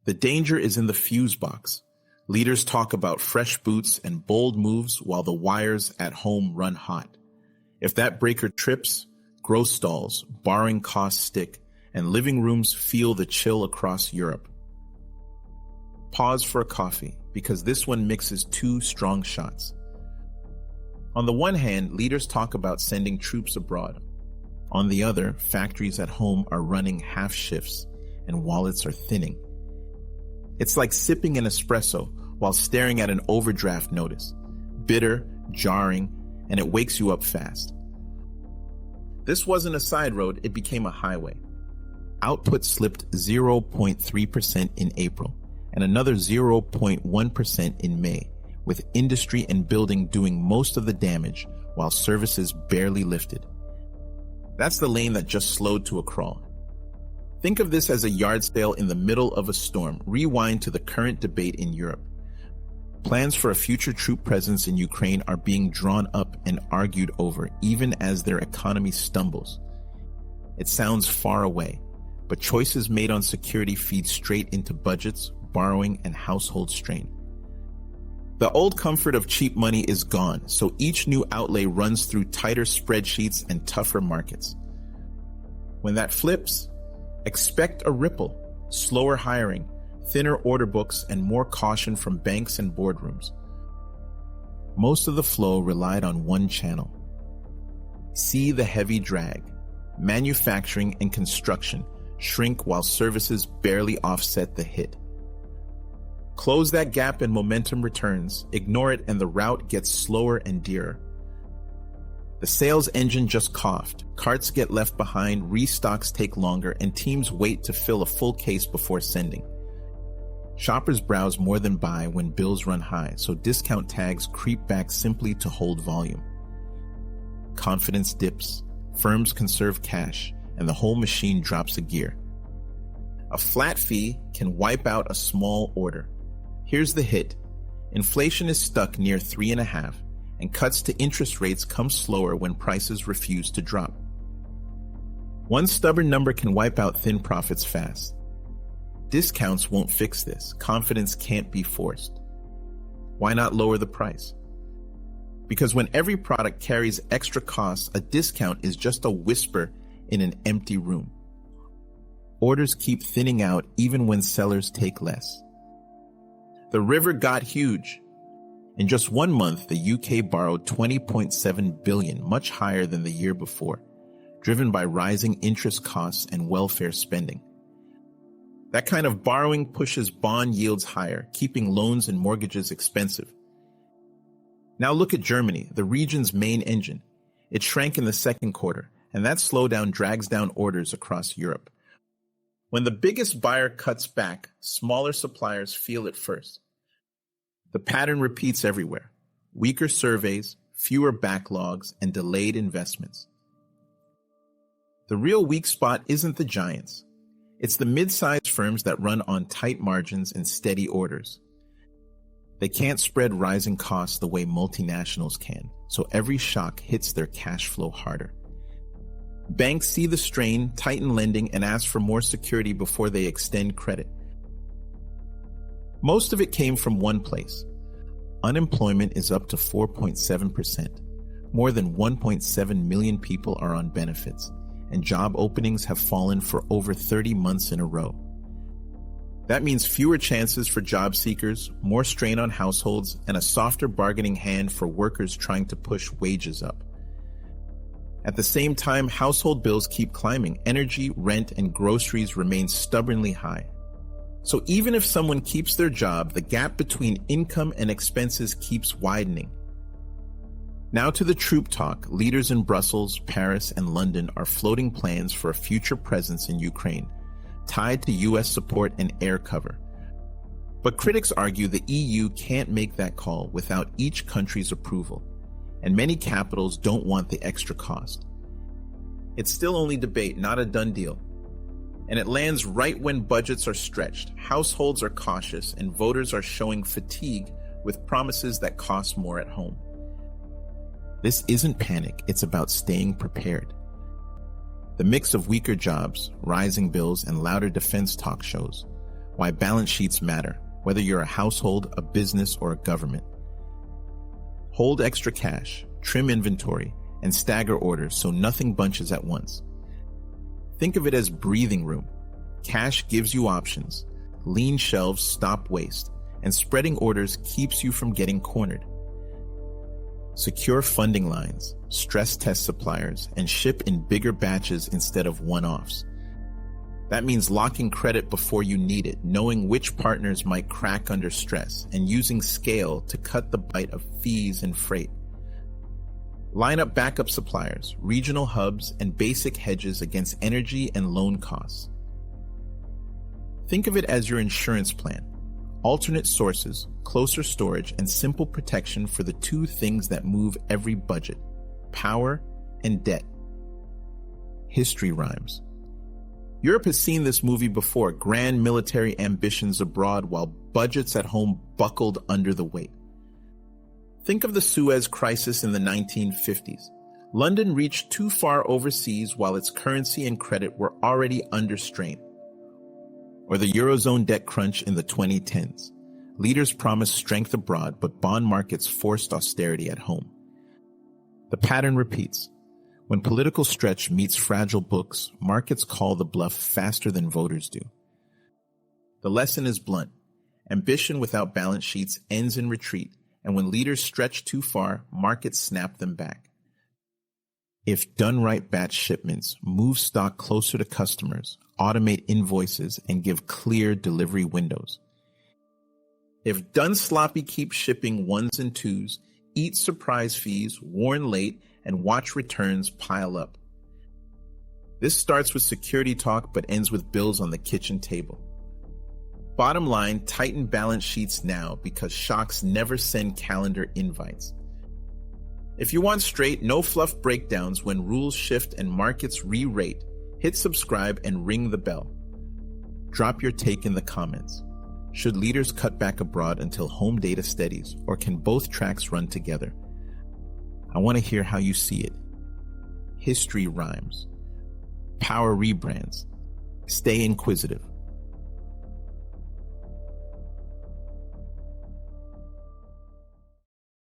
The danger is in the fuse box. Leaders talk about fresh boots and bold moves while the wires at home run hot. If that breaker trips, growth stalls, borrowing costs stick, and living rooms feel the chill across Europe. Pause for a coffee, because this one mixes two strong shots. On the one hand, leaders talk about sending troops abroad. On the other, factories at home are running half shifts and wallets are thinning. It's like sipping an espresso while staring at an overdraft notice. Bitter, jarring, and it wakes you up fast. This wasn't a side road, it became a highway. Output slipped 0.3% in April and another 0.1% in May, with industry and building doing most of the damage while services barely lifted. That's the lane that just slowed to a crawl. Think of this as a yard sale in the middle of a storm. Rewind to the current debate in Europe. Plans for a future troop presence in Ukraine are being drawn up and argued over, even as their economy stumbles. It sounds far away, but choices made on security feed straight into budgets, borrowing, and household strain. The old comfort of cheap money is gone, so each new outlay runs through tighter spreadsheets and tougher markets. When that flips, expect a ripple, slower hiring, thinner order books, and more caution from banks and boardrooms. Most of the flow relied on one channel. See the heavy drag. Manufacturing and construction shrink while services barely offset the hit. Close that gap and momentum returns. Ignore it and the route gets slower and dearer. The sales engine just coughed. Carts get left behind, restocks take longer, and teams wait to fill a full case before sending. Shoppers browse more than buy when bills run high, so discount tags creep back simply to hold volume. Confidence dips, firms conserve cash, and the whole machine drops a gear. A flat fee can wipe out a small order. Here's the hit. Inflation is stuck near 3.5%, and cuts to interest rates come slower when prices refuse to drop. One stubborn number can wipe out thin profits fast. Discounts won't fix this. Confidence can't be forced. Why not lower the price? Because when every product carries extra costs, a discount is just a whisper in an empty room. Orders keep thinning out even when sellers take less. The river got huge. In just 1 month, the UK borrowed $20.7 billion, much higher than the year before, driven by rising interest costs and welfare spending. That kind of borrowing pushes bond yields higher, keeping loans and mortgages expensive. Now look at Germany, the region's main engine. It shrank in the second quarter, and that slowdown drags down orders across Europe. When the biggest buyer cuts back, smaller suppliers feel it first. The pattern repeats everywhere. Weaker surveys, fewer backlogs, and delayed investments. The real weak spot isn't the giants. It's the mid-sized firms that run on tight margins and steady orders. They can't spread rising costs the way multinationals can, so every shock hits their cash flow harder. Banks see the strain, tighten lending, and ask for more security before they extend credit. Most of it came from one place. Unemployment is up to 4.7%. More than 1.7 million people are on benefits, and job openings have fallen for over 30 months in a row. That means fewer chances for job seekers, more strain on households, and a softer bargaining hand for workers trying to push wages up. At the same time, household bills keep climbing. Energy, rent, and groceries remain stubbornly high. So even if someone keeps their job, the gap between income and expenses keeps widening. Now to the troop talk. Leaders in Brussels, Paris, and London are floating plans for a future presence in Ukraine, tied to U.S. support and air cover. But critics argue the EU can't make that call without each country's approval, and many capitals don't want the extra cost. It's still only debate, not a done deal. And it lands right when budgets are stretched, households are cautious, and voters are showing fatigue with promises that cost more at home. This isn't panic, it's about staying prepared. The mix of weaker jobs, rising bills, and louder defense talk shows Why balance sheets matter, whether you're a household, a business, or a government. Hold extra cash, trim inventory, and stagger orders so nothing bunches at once. Think of it as breathing room. Cash gives you options. Lean shelves stop waste, and spreading orders keeps you from getting cornered. Secure funding lines, stress test suppliers, and ship in bigger batches instead of one-offs. That means locking credit before you need it, knowing which partners might crack under stress, and using scale to cut the bite of fees and freight. Line up backup suppliers, regional hubs, and basic hedges against energy and loan costs. Think of it as your insurance plan. Alternate sources, closer storage, and simple protection for the two things that move every budget: power and debt. History rhymes. Europe has seen this movie before, grand military ambitions abroad while budgets at home buckled under the weight. Think of the Suez Crisis in the 1950s. London reached too far overseas while its currency and credit were already under strain. Or the Eurozone debt crunch in the 2010s. Leaders promised strength abroad, but bond markets forced austerity at home. The pattern repeats. When political stretch meets fragile books, markets call the bluff faster than voters do. The lesson is blunt. Ambition without balance sheets ends in retreat, and when leaders stretch too far, markets snap them back. If done right, batch shipments, move stock closer to customers, automate invoices, and give clear delivery windows. If done sloppy, keep shipping ones and twos, eat surprise fees, warn late, and watch returns pile up. This starts with security talk but ends with bills on the kitchen table. Bottom line, tighten balance sheets now because shocks never send calendar invites. If you want straight, no fluff breakdowns when rules shift and markets re-rate, hit subscribe and ring the bell. Drop your take in the comments. Should leaders cut back abroad until home data steadies, or can both tracks run together? I want to hear how you see it. History rhymes. Power rebrands. Stay inquisitive.